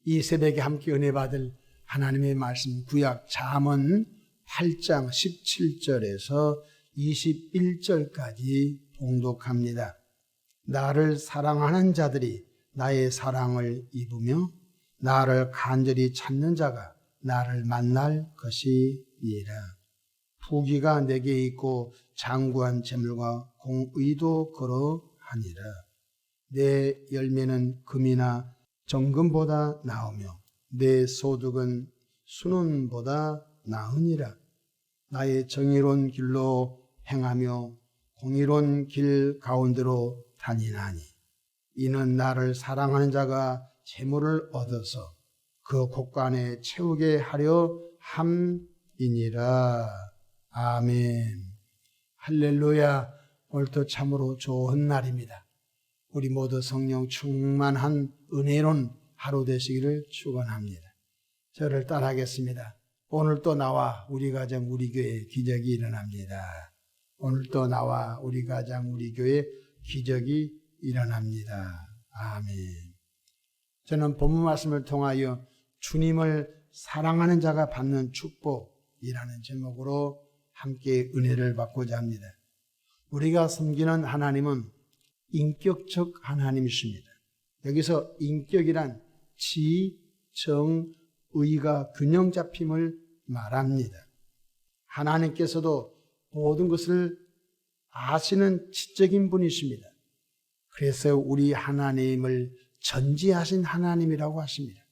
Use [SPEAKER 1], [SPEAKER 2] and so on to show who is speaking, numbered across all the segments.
[SPEAKER 1] 이 새벽에 함께 은혜 받을 하나님의 말씀 구약 잠언 8장 17절에서 21절까지 봉독합니다. 나를 사랑하는 자들이 나의 사랑을 입으며 나를 간절히 찾는 자가 나를 만날 것이니라. 부귀가 내게 있고 장구한 재물과 공의도 그러하니라. 내 열매는 금이나 정금보다 나으며 내 소득은 순은보다 나으니라. 나의 정의로운 길로 행하며 공의로운 길 가운데로 다니나니 이는 나를 사랑하는 자가 재물을 얻어서 그 곳간에 채우게 하려 함이니라. 아멘. 할렐루야. 오늘도 참으로 좋은 날입니다. 우리 모두 성령 충만한 은혜로운 하루 되시기를 축원합니다. 저를 따라하겠습니다. 오늘 또 나와 우리 가정 우리 교회 기적이 일어납니다. 오늘 또 나와 우리 가정 우리 교회 기적이 일어납니다. 아멘. 저는 본문 말씀을 통하여 주님을 사랑하는 자가 받는 축복이라는 제목으로 함께 은혜를 받고자 합니다. 우리가 섬기는 하나님은 인격적 하나님이십니다. 여기서 인격이란 지, 정, 의가 균형 잡힘을 말합니다. 하나님께서도 모든 것을 아시는 지적인 분이십니다. 그래서 우리 하나님을 전지하신 하나님이라고 하십니다.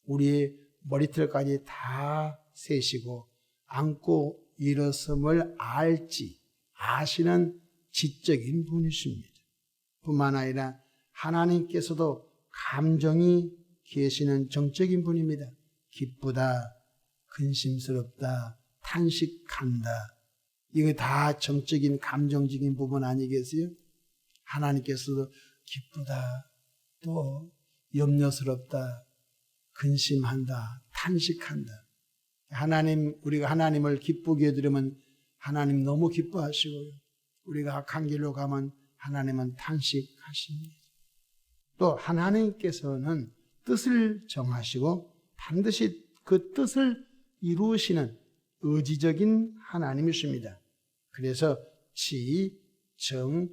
[SPEAKER 1] 우리의 머리털까지 다 세시고 안고 일어섬을 알지 아시는 지적인 분이십니다. 뿐만 아니라 하나님께서도 감정이 계시는 정적인 분입니다. 기쁘다, 근심스럽다, 탄식한다. 이거 다 정적인 감정적인 부분 아니겠어요? 하나님께서도 기쁘다, 또 염려스럽다, 근심한다, 탄식한다. 우리가 하나님을 기쁘게 해드리면 하나님 너무 기뻐하시고요. 우리가 악한 길로 가면 하나님은 탄식하십니다. 또 하나님께서는 뜻을 정하시고 반드시 그 뜻을 이루시는 의지적인 하나님이십니다. 그래서 지, 정,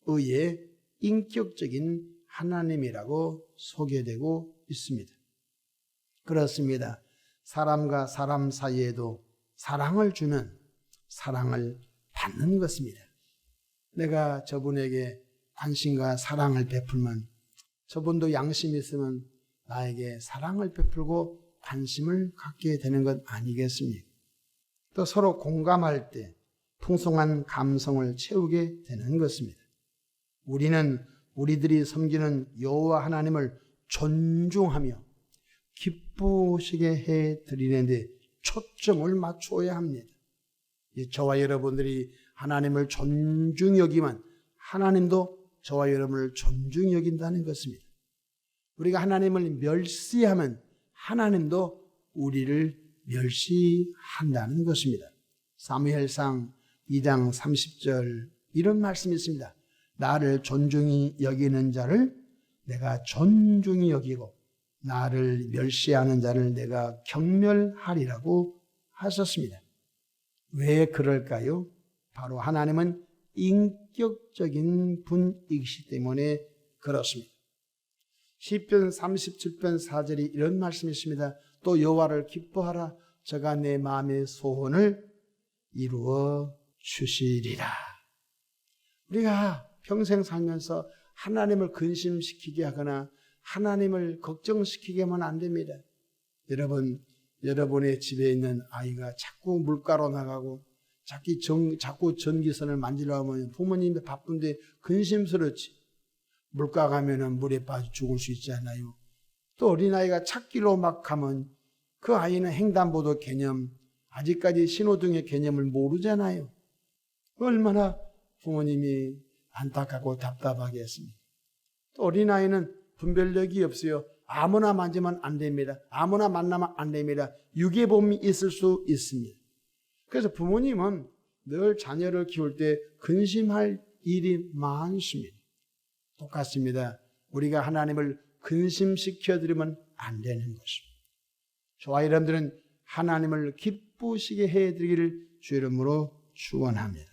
[SPEAKER 1] 의의 인격적인 하나님이라고 소개되고 있습니다. 그렇습니다. 사람과 사람 사이에도 사랑을 주면 사랑을 받는 것입니다. 내가 저분에게 관심과 사랑을 베풀면 저분도 양심이 있으면 나에게 사랑을 베풀고 관심을 갖게 되는 것 아니겠습니까? 또 서로 공감할 때 풍성한 감성을 채우게 되는 것입니다. 우리는 우리들이 섬기는 여호와 하나님을 존중하며 기쁘시게 해드리는데 초점을 맞춰야 합니다. 저와 여러분들이 하나님을 존중히 여기면 하나님도 저와 여러분을 존중히 여긴다는 것입니다. 우리가 하나님을 멸시하면 하나님도 우리를 멸시한다는 것입니다. 사무엘상 2장 30절 이런 말씀이 있습니다. 나를 존중히 여기는 자를 내가 존중히 여기고 나를 멸시하는 자를 내가 경멸하리라고 하셨습니다. 왜 그럴까요? 바로 하나님은 인격적인 분이시기 때문에 그렇습니다. 시편 37편 4절이 이런 말씀이 있습니다. 또 여호와를 기뻐하라. 저가 내 마음의 소원을 이루어 주시리라. 우리가 평생 살면서 하나님을 근심시키게 하거나 하나님을 걱정시키게 하면 안 됩니다. 여러분의 집에 있는 아이가 자꾸 물가로 나가고 자꾸 전기선을 만지려고 하면 부모님이 바쁜데 근심스럽지. 물가 가면은 물에 빠져 죽을 수 있지 않아요? 또 어린아이가 찾기로 막 가면 그 아이는 횡단보도 개념, 아직까지 신호등의 개념을 모르잖아요. 얼마나 부모님이 안타깝고 답답하게 했습니다. 또 어린아이는 분별력이 없어요. 아무나 만지면 안 됩니다. 아무나 만나면 안 됩니다. 유괴범이 있을 수 있습니다. 그래서 부모님은 늘 자녀를 키울 때 근심할 일이 많습니다. 똑같습니다. 우리가 하나님을 근심시켜드리면 안 되는 것입니다. 저와 여러분들은 하나님을 기쁘시게 해드리기를 주 이름으로 축원합니다.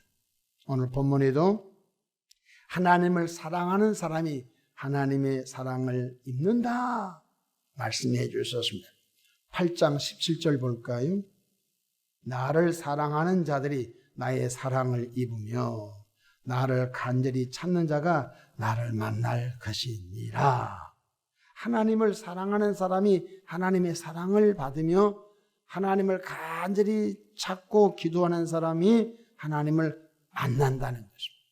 [SPEAKER 1] 오늘 본문에도 하나님을 사랑하는 사람이 하나님의 사랑을 입는다 말씀해 주셨습니다. 8장 17절 볼까요? 나를 사랑하는 자들이 나의 사랑을 입으며 나를 간절히 찾는 자가 나를 만날 것이니라. 하나님을 사랑하는 사람이 하나님의 사랑을 받으며 하나님을 간절히 찾고 기도하는 사람이 하나님을 만난다는 것입니다.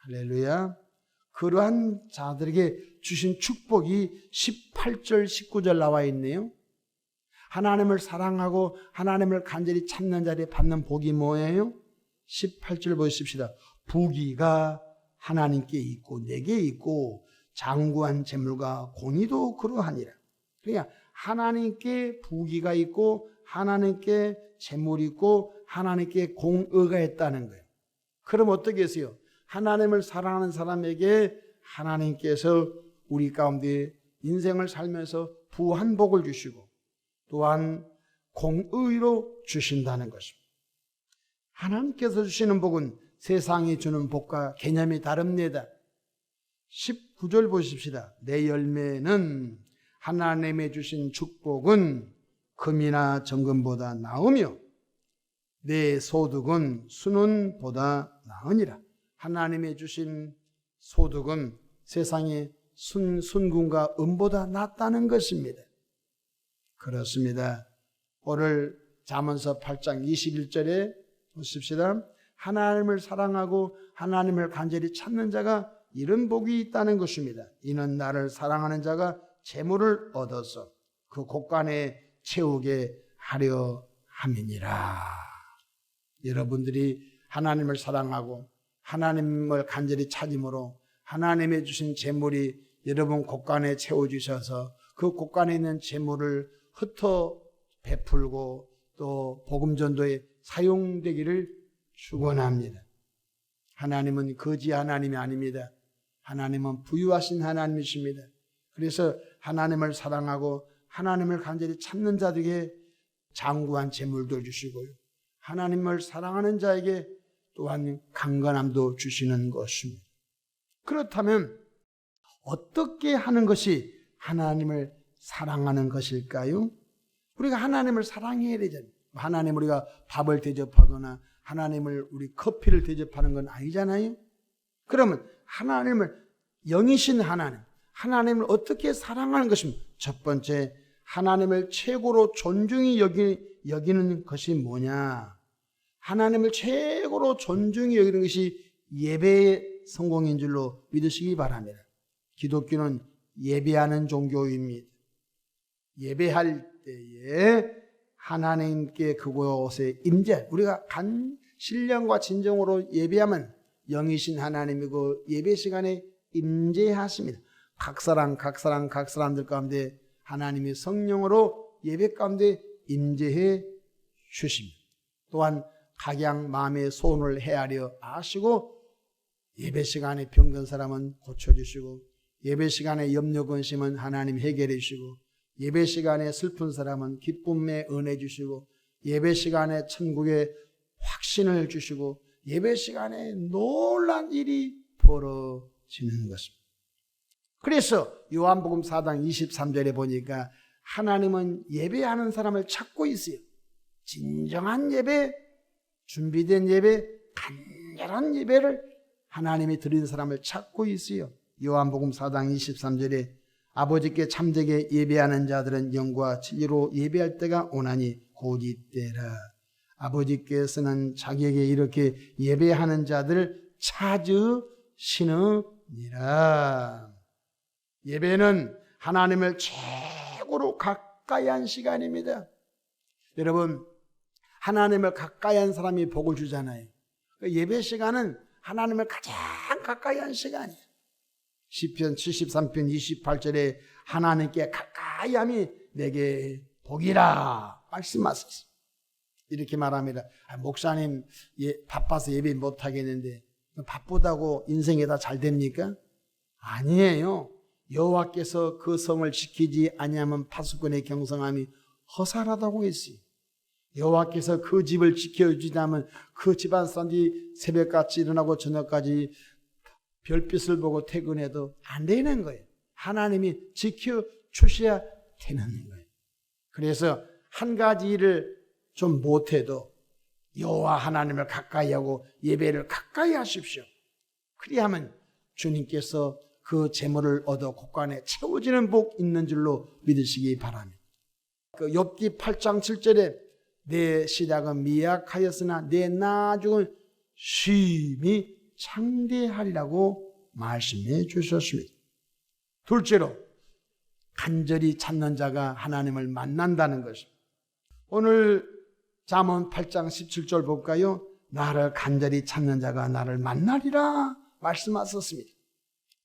[SPEAKER 1] 할렐루야. 그러한 자들에게 주신 축복이 18절 19절 나와 있네요. 하나님을 사랑하고 하나님을 간절히 찾는 자리에 받는 복이 뭐예요? 18절 보십시다. 부귀가 하나님께 있고 내게 있고 장구한 재물과 공의도 그러하니라. 그러니까 하나님께 부귀가 있고 하나님께 재물이 있고 하나님께 공의가 있다는 거예요. 그럼 어떻게 했어요? 하나님을 사랑하는 사람에게 하나님께서 우리 가운데 인생을 살면서 부한 복을 주시고 또한 공의로 주신다는 것입니다. 하나님께서 주시는 복은 세상이 주는 복과 개념이 다릅니다. 19절 보십시다. 내 열매는 하나님의 주신 축복은 금이나 정금보다 나으며 내 소득은 순은보다 나으니라. 하나님의 주신 소득은 세상의 순금과 은보다 낫다는 것입니다. 그렇습니다. 오늘 잠언서 8장 21절에 보십시다. 하나님을 사랑하고 하나님을 간절히 찾는 자가 이런 복이 있다는 것입니다. 이는 나를 사랑하는 자가 재물을 얻어서 그 곳간에 채우게 하려 함이니라. 여러분들이 하나님을 사랑하고 하나님을 간절히 찾음으로 하나님의 주신 재물이 여러분 곳간에 채워주셔서 그 곳간에 있는 재물을 흩어 베풀고 또 복음전도에 사용되기를 축원합니다. 하나님은 거지 하나님이 아닙니다. 하나님은 부유하신 하나님이십니다. 그래서 하나님을 사랑하고 하나님을 간절히 찾는 자들에게 장구한 재물도 주시고요. 하나님을 사랑하는 자에게 또한 강건함도 주시는 것입니다. 그렇다면 어떻게 하는 것이 하나님을 사랑하는 것일까요? 우리가 하나님을 사랑해야 되잖아요. 하나님 우리가 밥을 대접하거나 하나님을 우리 커피를 대접하는 건 아니잖아요. 그러면 하나님을 영이신 하나님을 어떻게 사랑하는 것입니까? 첫 번째, 하나님을 최고로 존중히 여기는 것이 뭐냐? 하나님을 최고로 존중히 여기는 것이 예배의 성공인 줄로 믿으시기 바랍니다. 기독교는 예배하는 종교입니다. 예배할 때에 하나님께 그곳에 임재, 우리가 신령과 진정으로 예배하면 영이신 하나님이고 예배 시간에 임재하십니다. 각 사람들 가운데 하나님이 성령으로 예배 가운데 임재해 주십니다. 또한 각양 마음의 소원을 헤아려 아시고 예배 시간에 병든 사람은 고쳐주시고 예배 시간에 염려 근심은 하나님 해결해 주시고 예배 시간에 슬픈 사람은 기쁨의 은혜 주시고 예배 시간에 천국의 확신을 주시고 예배 시간에 놀란 일이 벌어지는 것입니다. 그래서 요한복음 4장 23절에 보니까 하나님은 예배하는 사람을 찾고 있어요. 진정한 예배, 준비된 예배, 간절한 예배를 하나님이 드리는 사람을 찾고 있어요. 요한복음 4장 23절에 아버지께 참되게 예배하는 자들은 영과 진리로 예배할 때가 오나니 곧 이때라. 아버지께서는 자기에게 이렇게 예배하는 자들을 찾으시느니라. 예배는 하나님을 최고로 가까이 한 시간입니다. 여러분, 하나님을 가까이 한 사람이 복을 주잖아요. 예배 시간은 하나님을 가장 가까이 한 시간이에요. 시편 73편 28절에 하나님께 가까이 함이 내게 복이라 말씀하셨어요. 이렇게 말합니다. 목사님 바빠서 예배 못하겠는데 바쁘다고 인생이 다 잘 됩니까? 아니에요. 여호와께서 그 성을 지키지 아니하면 파수꾼의 경성함이 허살하다고 했어요. 여호와께서 그 집을 지켜주자면 그 집안 사람들이 새벽같이 일어나고 저녁까지 별빛을 보고 퇴근해도 안 되는 거예요. 하나님이 지켜주셔야 되는 거예요. 그래서 한 가지 일을 좀 못해도 여호와 하나님을 가까이 하고 예배를 가까이 하십시오. 그리하면 주님께서 그 재물을 얻어 곳간에 채워지는 복 있는 줄로 믿으시기 바랍니다. 그 욥기 8장 7절에 내 시작은 미약하였으나 내 나중은 쉼이 창대하리라고 말씀해 주셨습니다. 둘째로 간절히 찾는 자가 하나님을 만난다는 것입니다. 오늘 잠언 8장 17절 볼까요? 나를 간절히 찾는 자가 나를 만나리라 말씀하셨습니다.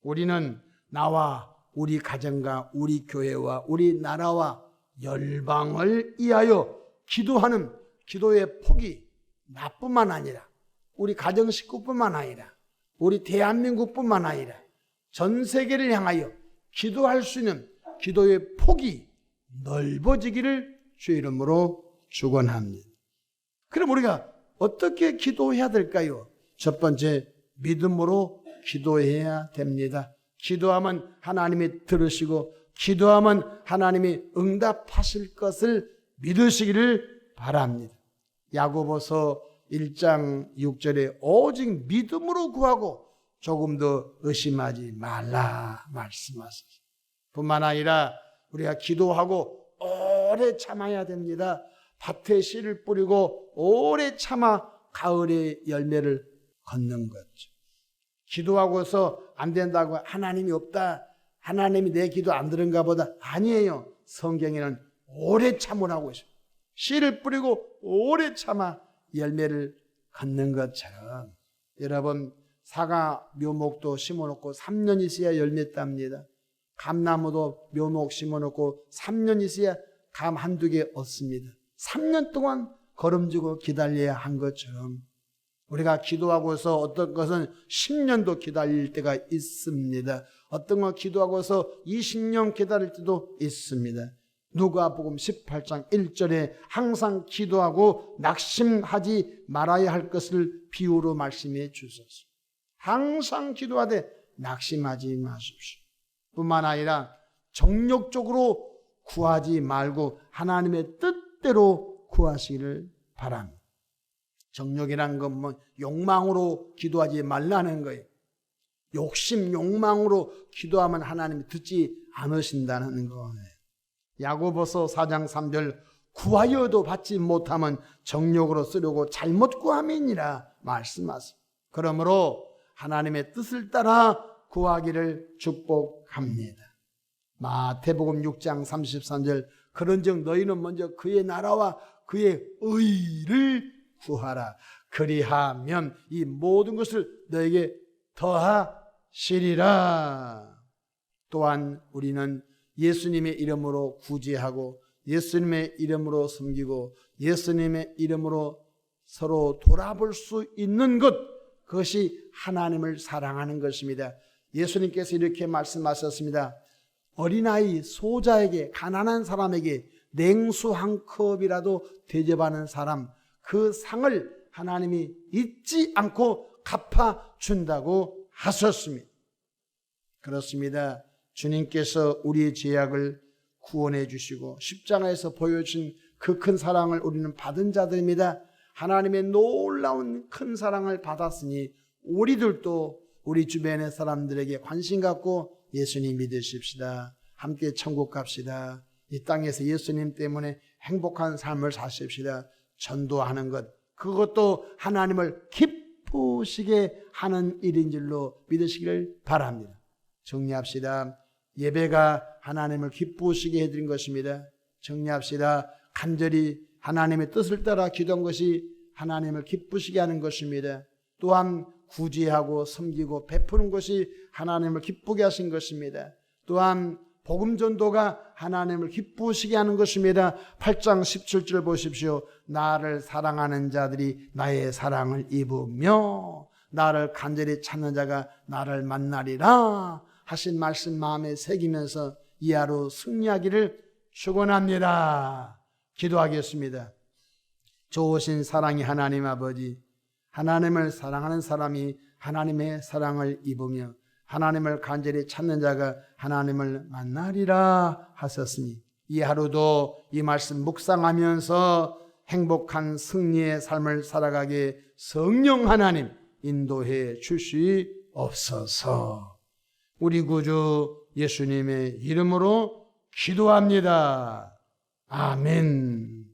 [SPEAKER 1] 우리는 나와 우리 가정과 우리 교회와 우리 나라와 열방을 위하여 기도하는 기도의 폭이 나뿐만 아니라 우리 가정 식구뿐만 아니라 우리 대한민국뿐만 아니라 전 세계를 향하여 기도할 수 있는 기도의 폭이 넓어지기를 주의 이름으로 축원합니다. 그럼 우리가 어떻게 기도해야 될까요? 첫 번째, 믿음으로 기도해야 됩니다. 기도하면 하나님이 들으시고 기도하면 하나님이 응답하실 것을 믿으시기를 바랍니다. 야고보서 1장 6절에 오직 믿음으로 구하고 조금 더 의심하지 말라 말씀하셨습니다. 뿐만 아니라 우리가 기도하고 오래 참아야 됩니다. 밭에 씨를 뿌리고 오래 참아 가을의 열매를 걷는 거죠. 기도하고서 안 된다고 하나님이 없다, 하나님이 내 기도 안 들은가 보다, 아니에요. 성경에는 오래 참으라고 있어요. 씨를 뿌리고 오래 참아 열매를 걷는 것처럼 여러분, 사과 묘목도 심어놓고 3년 있어야 열매 땁니다. 감나무도 묘목 심어놓고 3년 있어야 감 한두 개 얻습니다. 3년 동안 걸음지고 기다려야 한 것처럼 우리가 기도하고서 어떤 것은 10년도 기다릴 때가 있습니다. 어떤 건 기도하고서 20년 기다릴 때도 있습니다. 누가복음 18장 1절에 항상 기도하고 낙심하지 말아야 할 것을 비유로 말씀해 주셨습니다. 항상 기도하되 낙심하지 마십시오. 뿐만 아니라 정욕적으로 구하지 말고 하나님의 뜻대로 구하시기를 바랍니다. 정욕이란 건 뭐 욕망으로 기도하지 말라는 거예요. 욕심, 욕망으로 기도하면 하나님이 듣지 않으신다는 거예요. 야고보서 4장 3절 구하여도 받지 못하면 정욕으로 쓰려고 잘못 구함이니라 말씀하십니다. 그러므로 하나님의 뜻을 따라 구하기를 축복합니다. 마태복음 6장 33절 그런즉 너희는 먼저 그의 나라와 그의 의를 구하라. 그리하면 이 모든 것을 너에게 더하시리라. 또한 우리는 예수님의 이름으로 구제하고 예수님의 이름으로 섬기고 예수님의 이름으로 서로 돌아볼 수 있는 것, 그것이 하나님을 사랑하는 것입니다. 예수님께서 이렇게 말씀하셨습니다. 어린아이 소자에게, 가난한 사람에게 냉수 한 컵이라도 대접하는 사람, 그 상을 하나님이 잊지 않고 갚아준다고 하셨습니다. 그렇습니다. 주님께서 우리의 죄악을 구원해 주시고 십자가에서 보여주신 그 큰 사랑을 우리는 받은 자들입니다. 하나님의 놀라운 큰 사랑을 받았으니 우리들도 우리 주변의 사람들에게 관심 갖고 예수님 믿으십시다. 함께 천국 갑시다. 이 땅에서 예수님 때문에 행복한 삶을 사십시다. 전도하는 것, 그것도 하나님을 기쁘시게 하는 일인 줄로 믿으시기를 바랍니다. 정리합시다. 예배가 하나님을 기쁘시게 해드린 것입니다. 정리합시다. 간절히 하나님의 뜻을 따라 기도한 것이 하나님을 기쁘시게 하는 것입니다. 또한 구제하고 섬기고 베푸는 것이 하나님을 기쁘게 하신 것입니다. 또한 복음 전도가 하나님을 기쁘시게 하는 것입니다. 8장 17절 보십시오. 나를 사랑하는 자들이 나의 사랑을 입으며 나를 간절히 찾는 자가 나를 만나리라 하신 말씀 마음에 새기면서 이 하루 승리하기를 축원합니다. 기도하겠습니다. 좋으신 사랑의 하나님 아버지, 하나님을 사랑하는 사람이 하나님의 사랑을 입으며 하나님을 간절히 찾는 자가 하나님을 만나리라 하셨으니 이 하루도 이 말씀 묵상하면서 행복한 승리의 삶을 살아가게 성령 하나님 인도해 주시옵소서. 우리 구주 예수님의 이름으로 기도합니다. 아멘.